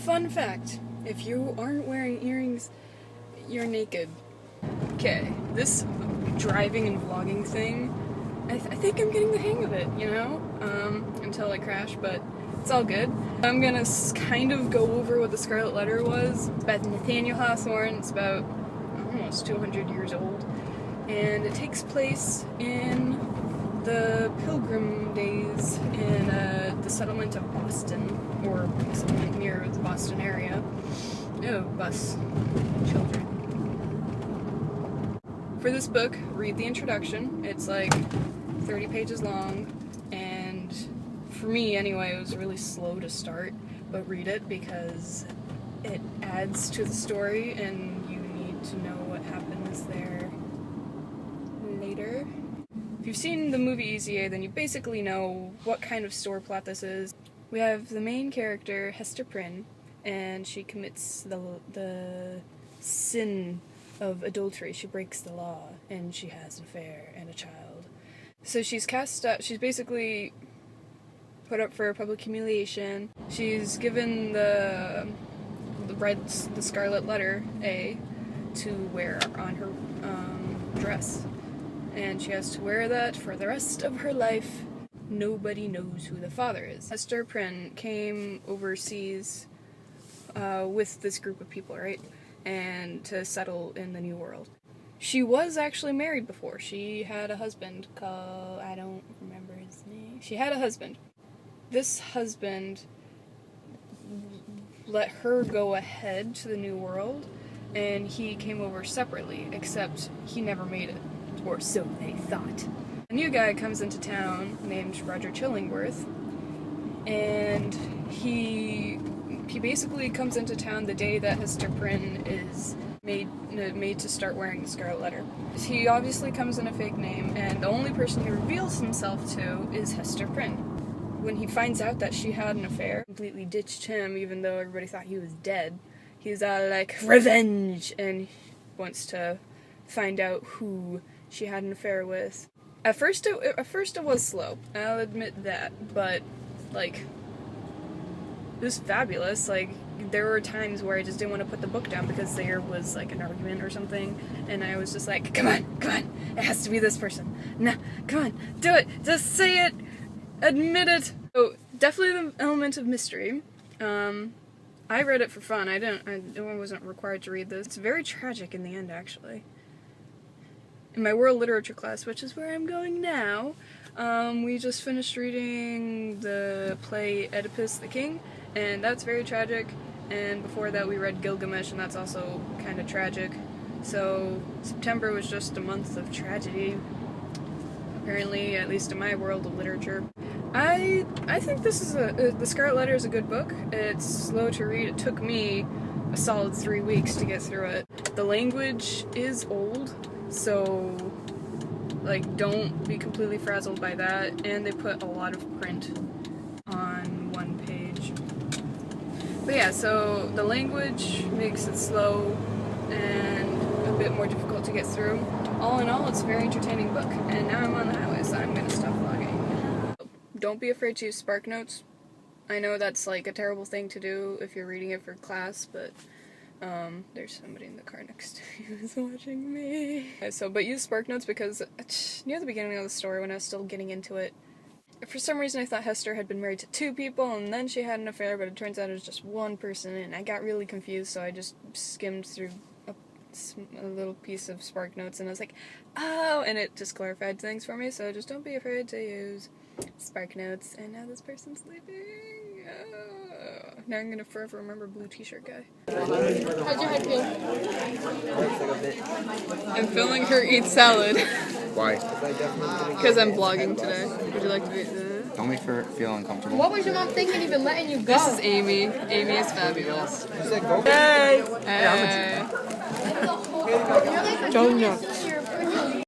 Fun fact, if you aren't wearing earrings, you're naked. Okay, this driving and vlogging thing, I think I'm getting the hang of it, you know? Until I crash, but it's all good. I'm gonna kind of go over what the Scarlet Letter was. It's about Nathaniel Hawthorne. It's about almost 200 years old. And it takes place in the Pilgrim days in the settlement of Boston, or settlement near the Boston area. Oh, bus children. For this book, read the introduction. It's like 30 pages long, and for me anyway, it was really slow to start, but read it because it adds to the story and you need to know what happens there later. If you've seen the movie Easy A, then you basically know what kind of story plot this is. We have the main character, Hester Prynne, and she commits the sin of adultery. She breaks the law, and she has an affair and a child. So she's cast up, she's basically put up for public humiliation. She's given the Scarlet Letter, A, to wear on her dress. And she has to wear that for the rest of her life. Nobody knows who the father is. Hester Prynne came overseas with this group of people, right? And to settle in the New World. She was actually married before. She had a husband called, I don't remember his name. She had a husband. This husband let her go ahead to the New World, and he came over separately, except he never made it. Or so they thought. A new guy comes into town named Roger Chillingworth, and he basically comes into town the day that Hester Prynne is made to start wearing the Scarlet Letter. He obviously comes in a fake name, and the only person he reveals himself to is Hester Prynne. When he finds out that she had an affair, completely ditched him even though everybody thought he was dead. He's all like, revenge! And wants to find out who she had an affair with. At first it was slow, I'll admit that, but, like, it was fabulous. Like, there were times where I just didn't want to put the book down because there was, like, an argument or something, and I was just like, come on, it has to be this person. Nah, come on, do it, just say it, admit it. So, definitely the element of mystery. I read it for fun. I wasn't required to read this. It's very tragic in the end, actually. In my world literature class, which is where I'm going now, we just finished reading the play Oedipus the King, and that's very tragic, and before that we read Gilgamesh, and that's also kind of tragic. So September was just a month of tragedy, apparently, at least in my world of literature. I think this is The Scarlet Letter is a good book. It's slow to read. It took me a solid 3 weeks to get through it. The language is old, so, like, don't be completely frazzled by that, and they put a lot of print on one page. But yeah, so the language makes it slow and a bit more difficult to get through. All in all, it's a very entertaining book, and now I'm on the highway, so I'm gonna stop vlogging. Don't be afraid to use spark notes. I know that's, like, a terrible thing to do if you're reading it for class, but there's somebody in the car next to me who's watching me. But use spark notes because near the beginning of the story, when I was still getting into it, for some reason I thought Hester had been married to 2 people and then she had an affair, but it turns out it was just 1 person, and I got really confused, so I just skimmed through a little piece of spark notes, and I was like, oh, and it just clarified things for me, so just don't be afraid to use spark notes. And now this person's sleeping. Oh. Now I'm gonna forever remember blue t-shirt guy. How'd your head feel? I'm filming her eat salad. Why? Because I'm vlogging today. Would you like to be? Don't make her feel uncomfortable. What was your mom thinking even letting you go? This is Amy. Amy is fabulous. She said go. Hey! Hey! Donut.